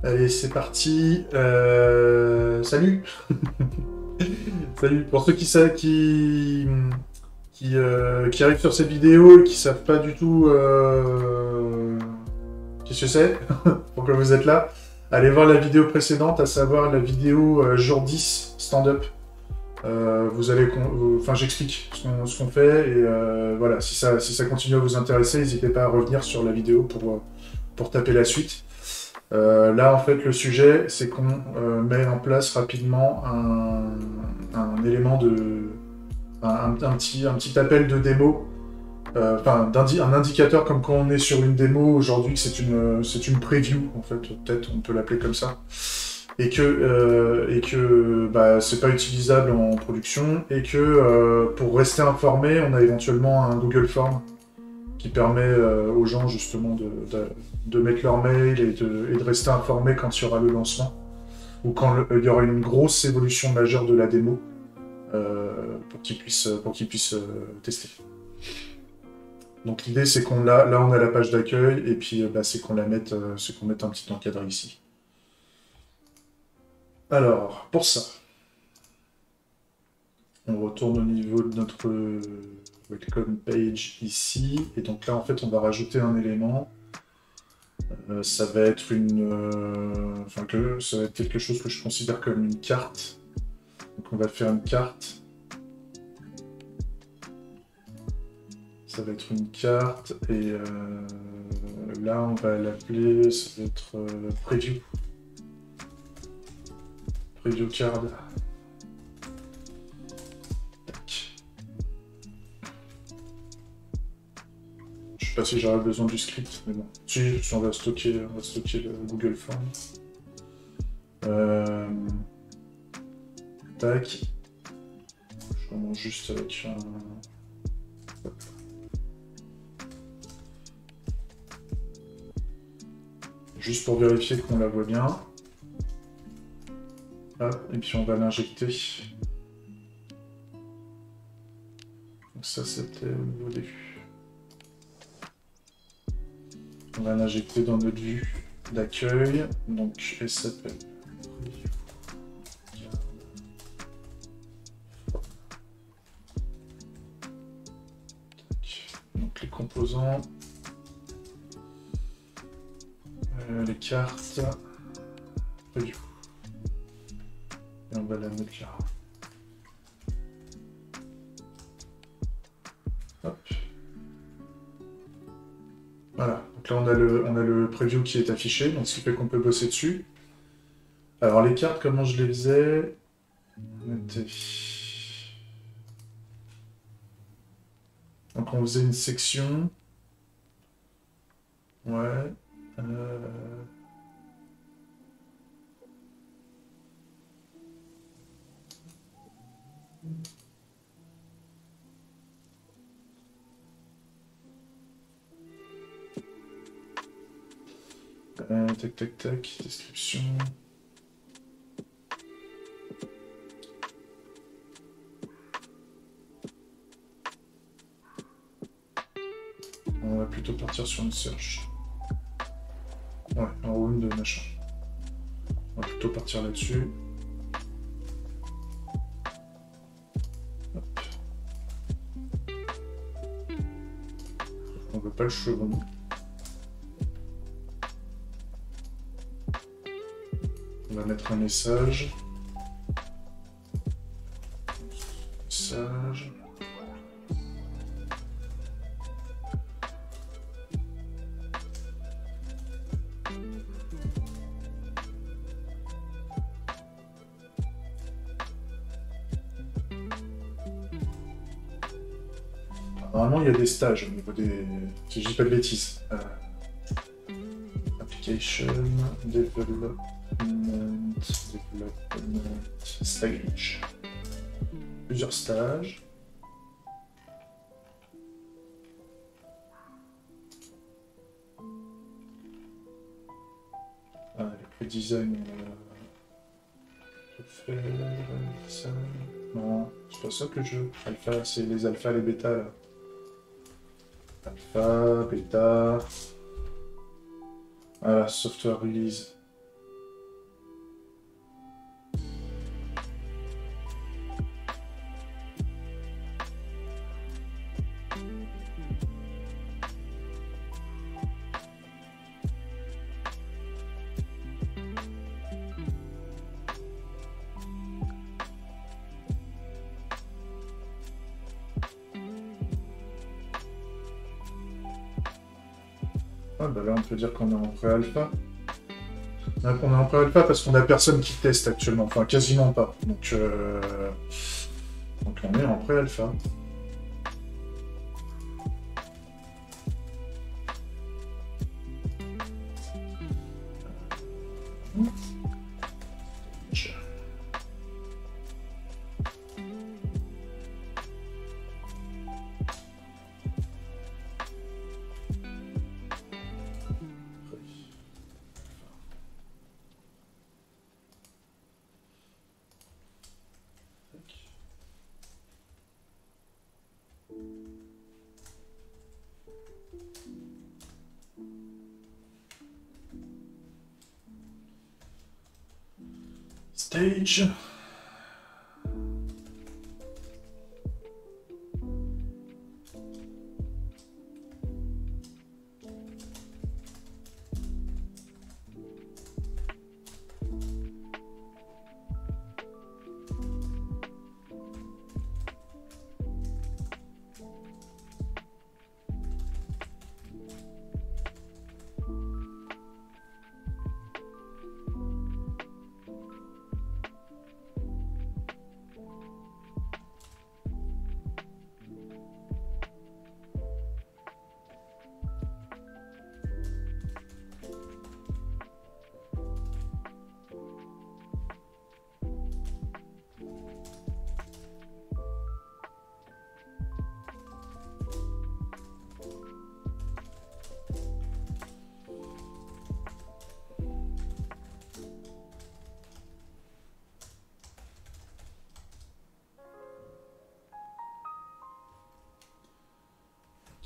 Allez, c'est parti. Salut. Salut. Pour ceux qui arrivent sur cette vidéo et qui savent pas du tout qu'est-ce que c'est, pourquoi vous êtes là, allez voir la vidéo précédente, à savoir la vidéo jour 10 stand-up. Vous allez, enfin, j'explique ce qu'on fait et voilà. Si ça continue à vous intéresser, n'hésitez pas à revenir sur la vidéo pour taper la suite. Là, en fait, le sujet, c'est qu'on met en place rapidement un élément de... un petit appel de démo, enfin, un indicateur comme quand on est sur une démo aujourd'hui, que c'est une preview, en fait, peut-être on peut l'appeler comme ça, et que bah, c'est pas utilisable en production, et que pour rester informé, on a éventuellement un Google Form qui permet aux gens justement de mettre leur mail et de rester informés quand il y aura le lancement ou quand il y aura une grosse évolution majeure de la démo pour qu'ils puissent tester. Donc l'idée c'est là on a la page d'accueil et puis bah, c'est qu'on mette un petit encadré ici. Alors pour ça, on retourne au niveau de notre welcome page ici et donc là en fait on va rajouter un élément. Ça va être ça va être quelque chose que je considère comme une carte. Donc on va faire une carte. Ça va être une carte et là on va l'appeler, ça va être preview. Preview card. Tac. Je sais pas si j'aurai besoin du script, mais bon. Si on va stocker le Google Form. Tac. Je commence juste avec un... Hop. Juste pour vérifier qu'on la voit bien. Hop, et puis on va l'injecter. Donc ça c'était au niveau des vues. On va l'injecter dans notre vue d'accueil. Donc elle s'appelle... Donc les composants... les cartes... Preview. Et on va la mettre là. Hop. Voilà. Donc là, on a le preview qui est affiché, donc ce qui fait qu'on peut bosser dessus. Alors les cartes, comment je les faisais? Donc on faisait une section. Ouais. Tac, tac, tac, description. On va plutôt partir sur une search. Ouais, un room de machin. On va plutôt partir là-dessus. Hop. On veut pas le chevron. On va mettre un message. Message. Normalement, il y a des stages au niveau des... Si je dis pas de bêtises. Application, development, stage. Plusieurs stages. Le design, faire ça. Non, c'est pas ça que je veux. Alpha, c'est les alphas, les bêtas là. Alpha, bêta. Voilà, software release. bah là, on peut dire qu'on est en pré-alpha. Donc, on est en pré-alpha parce qu'on a personne qui teste actuellement. Enfin, quasiment pas. Donc on est en pré-alpha. Stage.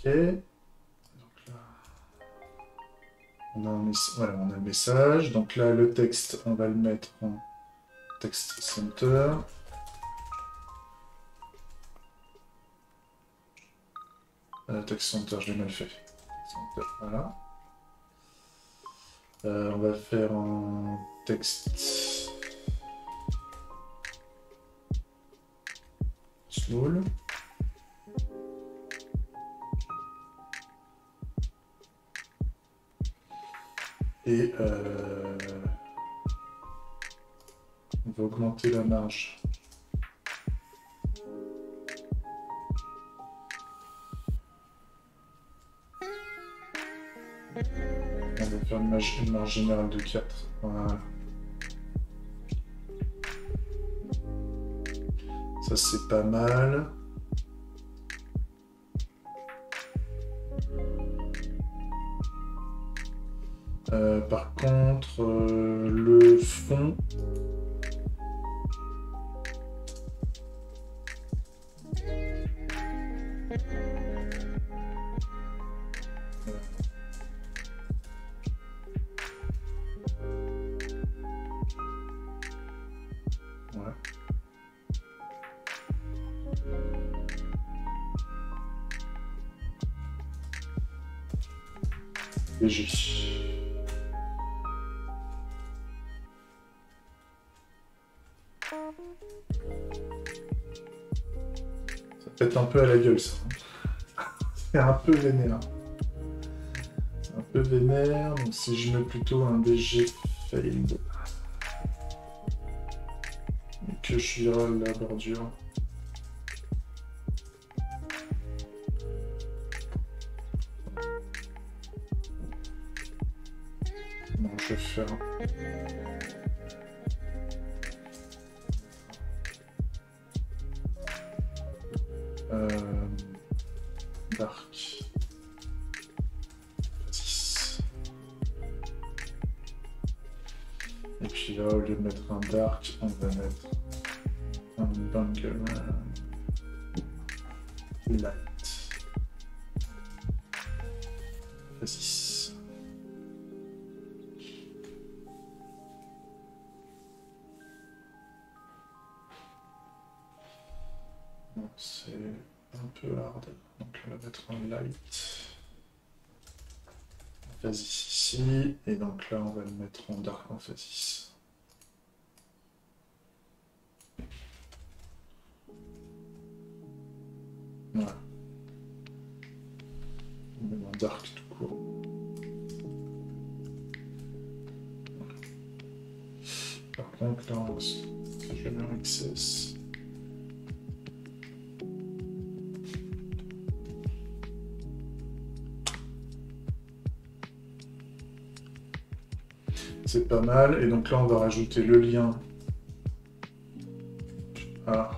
Ok. Donc là, voilà, on a le message. Donc là, le texte, on va le mettre en text center. Text center, je l'ai mal fait. Text center, voilà. On va faire en texte small. Et on va augmenter la marge. On va faire une marge générale de 4. Voilà. Ça, c'est pas mal. Par contre, le fond... Ouais. Léger. Ça pète un peu à la gueule, ça. C'est un peu vénère. C'est un peu vénère, donc si je mets plutôt un BG failed et que je virale la bordure. Non, je vais faire... Dark. 6. Et puis là, au lieu de mettre un dark, on va mettre un bungle light. 6. Bon, c'est un peu hard, donc on va mettre un light. Phasis ici, et donc là on va le mettre en dark emphasis. Voilà. On met en dark tout court. Par contre, là, si je le mets en XS. C'est pas mal. Et donc là, on va rajouter le lien à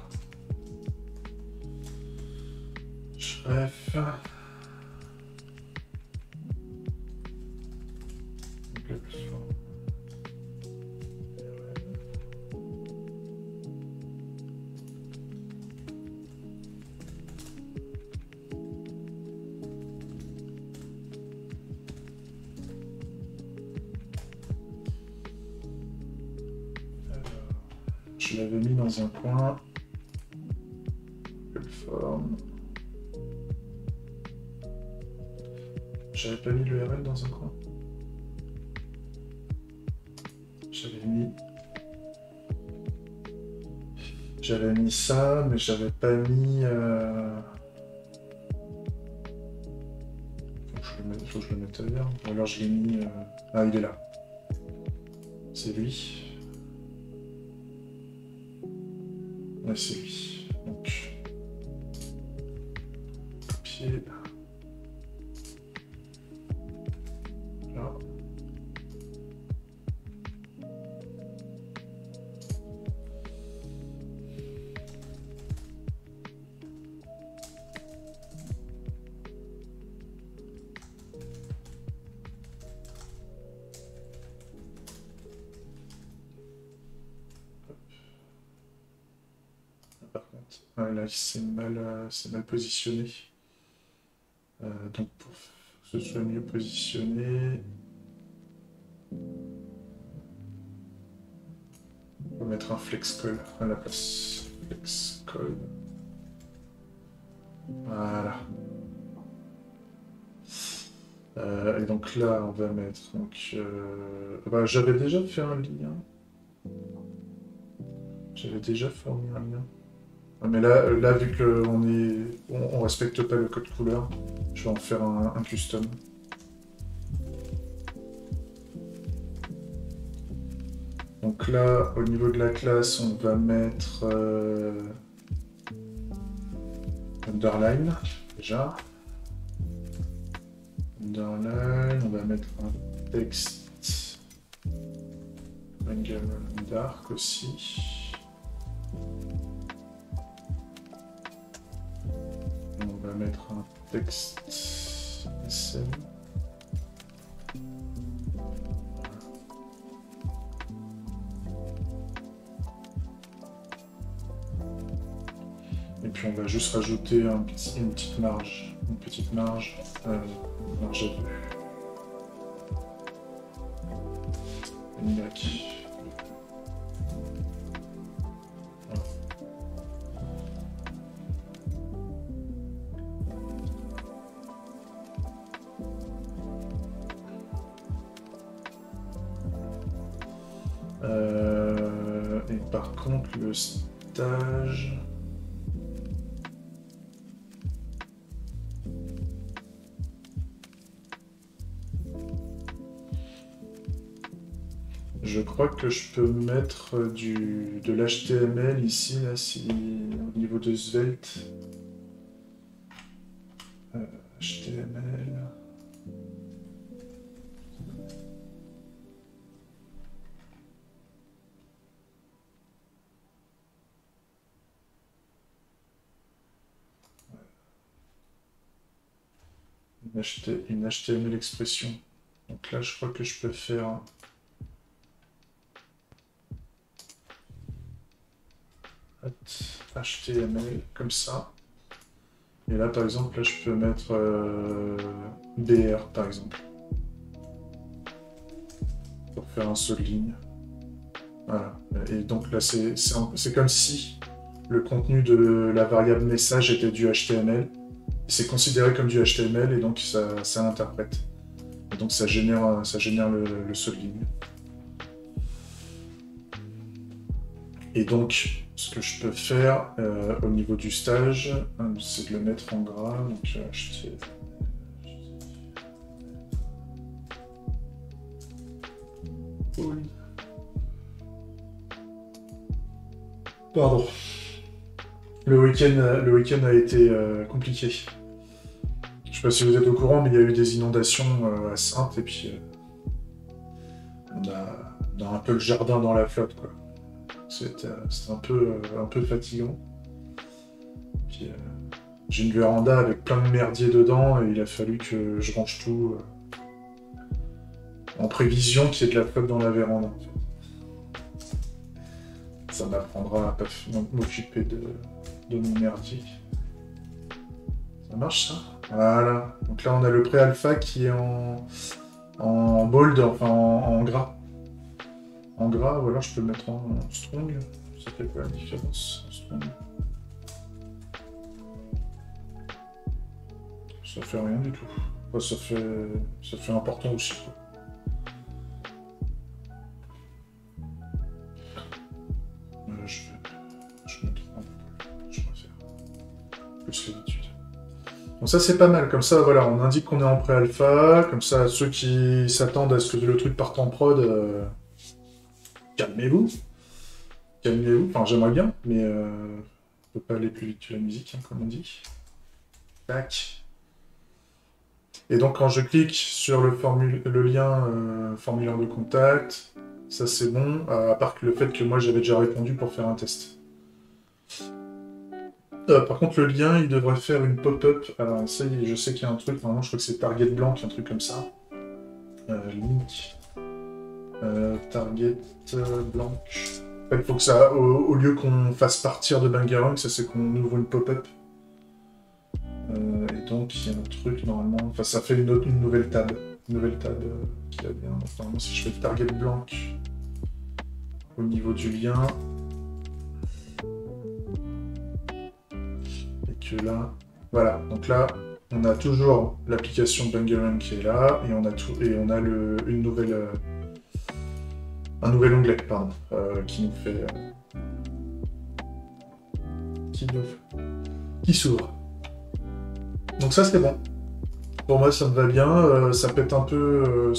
Shref. Je l'avais mis dans un coin. Quelle forme. J'avais pas mis l'URL dans un coin. J'avais mis ça, mais j'avais pas mis. Faut que je le mette ailleurs. Ou alors je l'ai mis. Ah, il est là. C'est lui. Ouais, c'est lui. Donc. Copier. Là. Par contre, ouais, là, c'est mal positionné. Donc, pour que ce soit mieux positionné, on va mettre un flex call à la place. Flex call. Voilà. Et donc là, on va mettre. Donc, bah, j'avais déjà fait un lien. J'avais déjà fourni un lien. Mais là vu qu'on respecte pas le code couleur, je vais en faire un custom. Donc là, au niveau de la classe, on va mettre underline, déjà. Underline, on va mettre un texte angle dark aussi. On va mettre un texte SM. Et puis on va juste rajouter une petite marge. Une petite marge à 2. Une Y. Et par contre, le stage... Je crois que je peux mettre de l'HTML ici, là, au niveau de Svelte. HTML... Une HTML expression. Donc là, je crois que je peux faire HTML comme ça. Et là, par exemple, là, je peux mettre BR, par exemple. Pour faire un seul ligne. Voilà. Et donc là, c'est comme si le contenu de la variable message était du HTML. C'est considéré comme du HTML et donc ça l'interprète. Et donc ça génère le seul ligne. Et donc, ce que je peux faire au niveau du stage, c'est de le mettre en gras. Donc HTML. Oui. Pardon. Le week-end a été compliqué. Je sais pas si vous êtes au courant, mais il y a eu des inondations à Saintes, et puis on a un peu le jardin dans la flotte, quoi. C'était un peu fatigant. Puis, j'ai une véranda avec plein de merdier dedans, et il a fallu que je range tout en prévision qu'il y ait de la flotte dans la véranda, en fait. Ça m'apprendra à pas m'occuper de mon merdier. Ça marche, ça? Voilà. Donc là, on a le pré-alpha qui est en bold, enfin en gras. En gras, ou alors je peux le mettre en strong. Ça fait quoi la différence en strong? Ça fait rien du tout. Enfin, ça fait important aussi, quoi. Je mettrai en bold. Je préfère. Plus l'habitude. Donc ça c'est pas mal, comme ça voilà, on indique qu'on est en pré-alpha, comme ça ceux qui s'attendent à ce que le truc parte en prod, calmez-vous, enfin j'aimerais bien, mais on peut pas aller plus vite que la musique, hein, comme on dit. Tac. Et donc quand je clique sur le lien formulaire de contact, ça c'est bon, à part que le fait que moi j'avais déjà répondu pour faire un test. Par contre, le lien, il devrait faire une pop-up. Alors, ça y est, je sais qu'il y a un truc. Normalement, je crois que c'est Target Blanc, un truc comme ça. Link. Target Blanc. En fait, il faut que ça, au lieu qu'on fasse partir de Bangarang, ça c'est qu'on ouvre une pop-up. Et donc, il y a un truc, normalement. Enfin, ça fait une nouvelle tab. Une nouvelle tab qui va bien. Donc, normalement, si je fais Target Blanc au niveau du lien. Que là, voilà, donc là, on a toujours l'application Bangarang qui est là, et on a un nouvel onglet, pardon, qui nous fait, qui s'ouvre. Donc ça c'est bon. Pour moi ça me va bien, ça pète un peu,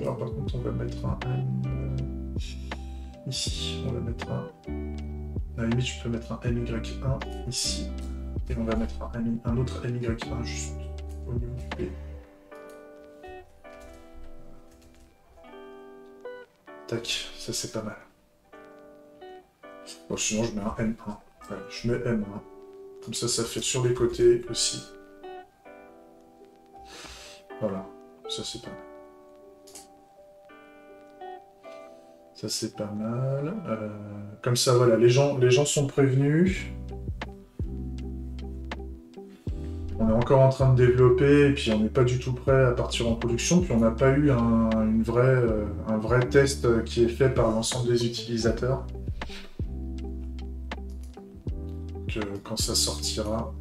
Alors par contre on va mettre un ici, on va mettre un. À la limite je peux mettre un MY1 ici. Et on va mettre un autre MY1 juste au niveau du P. Tac, ça c'est pas mal. Bon, sinon je mets un M1. Ouais, je mets M1. Comme ça, ça fait sur les côtés aussi. Voilà, ça c'est pas mal. Ça c'est pas mal. Comme ça, voilà, les gens sont prévenus. On est encore en train de développer et puis on n'est pas du tout prêt à partir en production. Puis on n'a pas eu un vrai test qui est fait par l'ensemble des utilisateurs. Que quand ça sortira,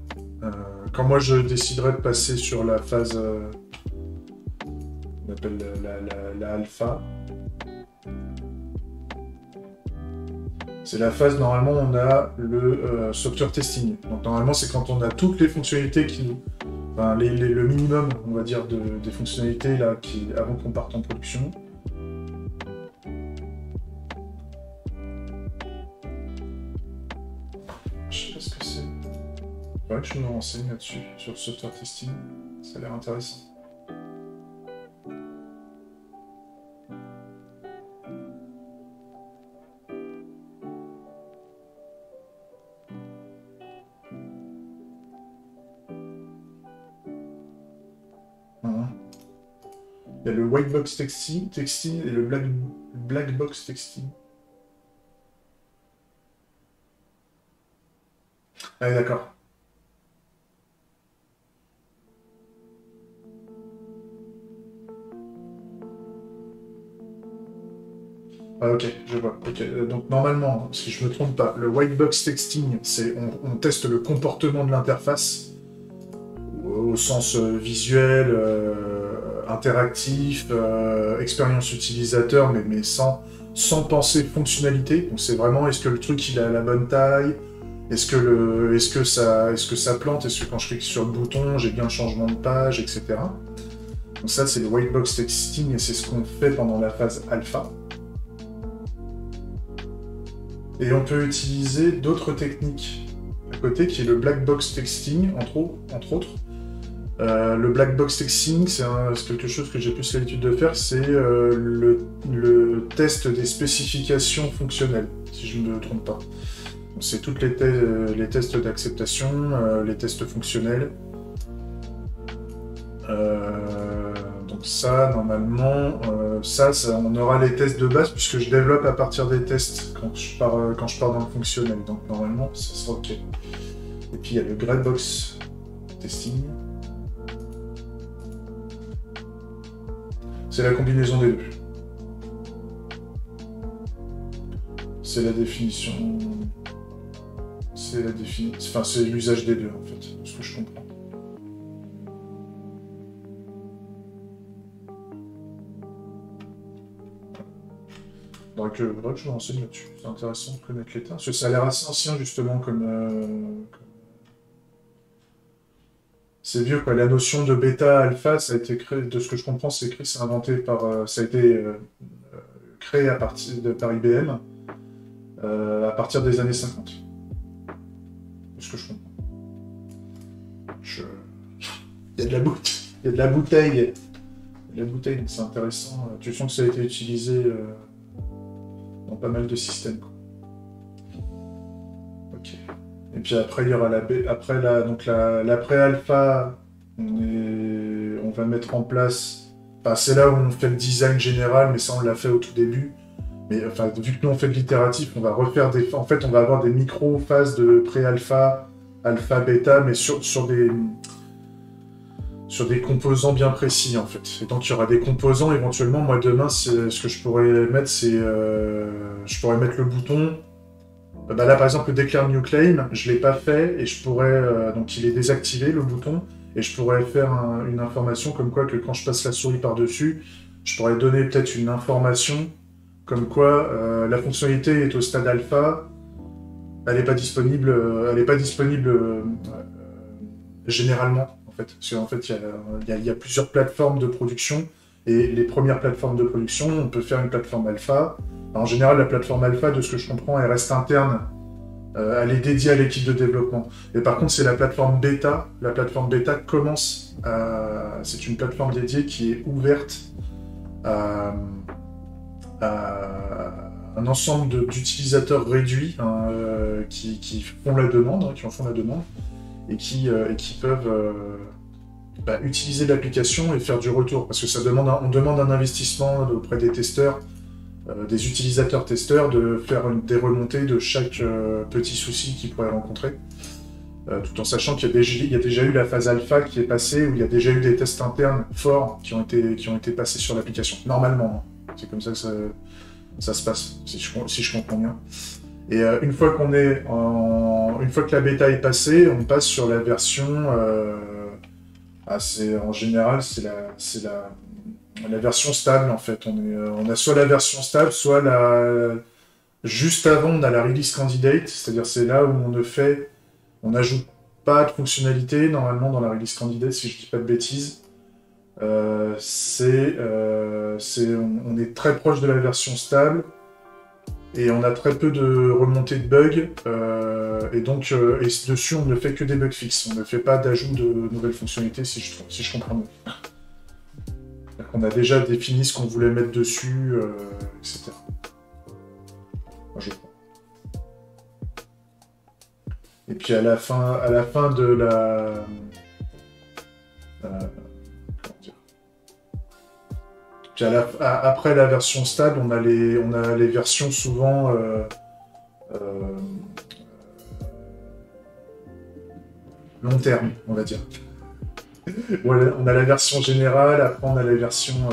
quand moi je déciderai de passer sur la phase, on appelle la alpha. C'est la phase, normalement, on a le software testing. Donc, normalement, c'est quand on a toutes les fonctionnalités enfin, le minimum, on va dire, des fonctionnalités là, avant qu'on parte en production. Je sais pas ce que c'est. Il faudrait que je me renseigne là-dessus, sur le software testing. Ça a l'air intéressant. Il y a le white box texting et le black box texting. Ah d'accord. Ah ok, je vois. Okay. Donc normalement, si je me trompe pas, le white box texting, c'est on teste le comportement de l'interface au sens visuel, interactif, expérience utilisateur, mais sans penser fonctionnalité. Donc c'est vraiment est-ce que le truc il a la bonne taille, est-ce que ça plante, est-ce que quand je clique sur le bouton j'ai bien le changement de page, etc. Donc ça c'est le white box texting et c'est ce qu'on fait pendant la phase alpha. Et on peut utiliser d'autres techniques à côté, qui est le black box texting, entre autres. Le black box texting, c'est quelque chose que j'ai plus l'habitude de faire, c'est le test des spécifications fonctionnelles, si je ne me trompe pas. C'est toutes les tests d'acceptation, les tests fonctionnels. Donc ça, normalement, ça, on aura les tests de base, puisque je développe à partir des tests quand je pars dans le fonctionnel. Donc normalement, ça sera OK. Et puis il y a le Gradbox testing. C'est la combinaison des deux. C'est la définition... Enfin, c'est l'usage des deux, en fait, de ce que je comprends. Faudrait que je me renseigne là-dessus. C'est intéressant de connaître l'état. Parce que ça a l'air assez ancien, justement, comme... C'est vieux, quoi. La notion de bêta, alpha, ça a été créé, de ce que je comprends, c'est inventé par... ça a été créé par IBM à partir des années 50. De ce que je comprends. Il y a de la bouteille. Il y a de la bouteille. La bouteille, c'est intéressant. Tu sens que ça a été utilisé dans pas mal de systèmes, quoi. Ok. Et puis après, il y aura la pré-alpha, on va mettre en place... Enfin, c'est là où on fait le design général, mais ça, on l'a fait au tout début. Mais enfin, vu que nous, on fait de l'itératif, on va refaire des... En fait, on va avoir des micro-phases de pré-alpha, alpha, bêta, mais sur des composants bien précis, en fait. Et donc, il y aura des composants, éventuellement. Moi, demain, ce que je pourrais mettre, c'est... je pourrais mettre le bouton... Bah là, par exemple, le Declare New Claim, je ne l'ai pas fait, et je pourrais... donc, il est désactivé, le bouton, et je pourrais faire une information comme quoi que quand je passe la souris par-dessus, je pourrais donner peut-être une information comme quoi la fonctionnalité est au stade alpha, elle n'est pas disponible, généralement, en fait. Parce qu'en fait, il y a plusieurs plateformes de production, et les premières plateformes de production, on peut faire une plateforme alpha. En général, la plateforme alpha, de ce que je comprends, elle reste interne. Elle est dédiée à l'équipe de développement. Et par contre, c'est la plateforme bêta. La plateforme bêta commence à... C'est une plateforme dédiée qui est ouverte à un ensemble d'utilisateurs réduits qui font la demande, qui en font la demande, et qui peuvent utiliser l'application et faire du retour. Parce que on demande un investissement auprès des testeurs, des utilisateurs testeurs, de faire des remontées de chaque petit souci qu'ils pourraient rencontrer, tout en sachant qu'il y a déjà eu la phase alpha qui est passée, où il y a déjà eu des tests internes forts qui ont été passés sur l'application. Normalement, hein. C'est comme ça que ça se passe, si je comprends bien. Et une fois que la bêta est passée, on passe sur la version... en général, c'est la version stable, en fait. On a soit la version stable, soit juste avant, on a la release candidate, c'est-à-dire c'est là où on n'ajoute pas de fonctionnalité, normalement, dans la release candidate, si je dis pas de bêtises. On est très proche de la version stable, et on a très peu de remontées de bugs, et donc dessus, on ne fait que des bugs fixes. On ne fait pas d'ajout de nouvelles fonctionnalités, si je comprends bien. On a déjà défini ce qu'on voulait mettre dessus, etc. Moi, je crois. Et puis à la fin de la... comment dire ? Puis après la version stable, on a les versions souvent... long terme, on va dire. Voilà, on a la version générale, après on a les versions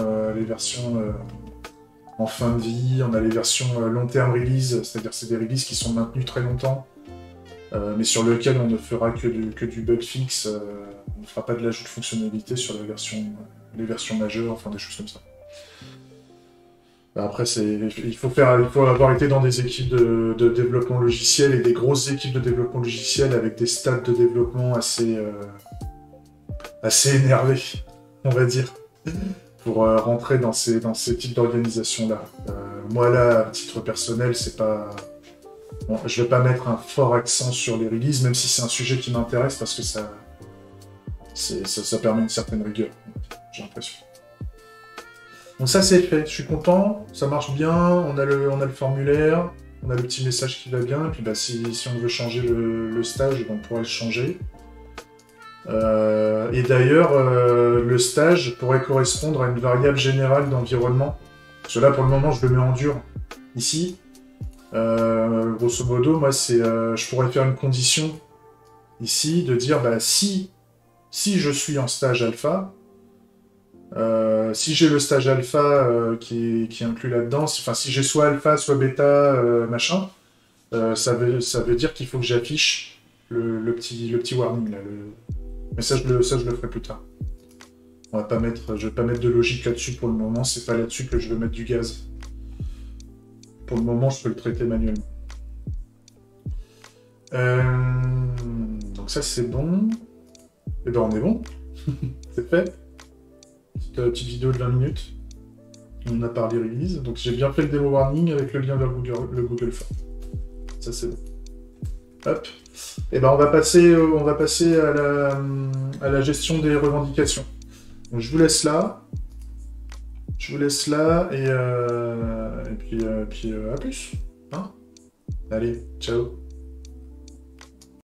en fin de vie, on a les versions long term release, c'est-à-dire c'est des releases qui sont maintenues très longtemps, mais sur lesquelles on ne fera que du bug fixe, on ne fera pas de l'ajout de fonctionnalité sur les versions majeures, enfin des choses comme ça. Après, il faut avoir été dans des équipes de développement logiciel et des grosses équipes de développement logiciel avec des stades de développement assez énervés, on va dire, pour rentrer dans ces types d'organisations-là. Moi, là, à titre personnel, c'est pas Bon, je vais pas mettre un fort accent sur les releases, même si c'est un sujet qui m'intéresse, parce que ça permet une certaine rigueur, j'ai l'impression. Donc ça c'est fait, je suis content, ça marche bien, on a le formulaire, on a le petit message qui va bien, et puis bah, si on veut changer le stage, on pourra le changer. Et d'ailleurs, le stage pourrait correspondre à une variable générale d'environnement. Parce que là, pour le moment, je le mets en dur, ici. Grosso modo, moi, je pourrais faire une condition, ici, de dire, bah, si je suis en stage alpha, si j'ai le stage alpha qui est inclus là-dedans, enfin si j'ai soit alpha, soit bêta, machin, ça veut dire qu'il faut que j'affiche le petit warning là. Mais ça je le ferai plus tard. Je vais pas mettre de logique là-dessus pour le moment, c'est pas là-dessus que je veux mettre du gaz. Pour le moment, je peux le traiter manuellement. Donc ça c'est bon. Et ben on est bon. C'est fait. Petite vidéo de 20 minutes. On a parlé release. Donc j'ai bien fait le demo warning avec le lien vers le Google Form. Ça c'est bon. Hop. Et ben on va passer à la gestion des revendications. Donc je vous laisse là. Et puis à plus. Hein, allez, ciao.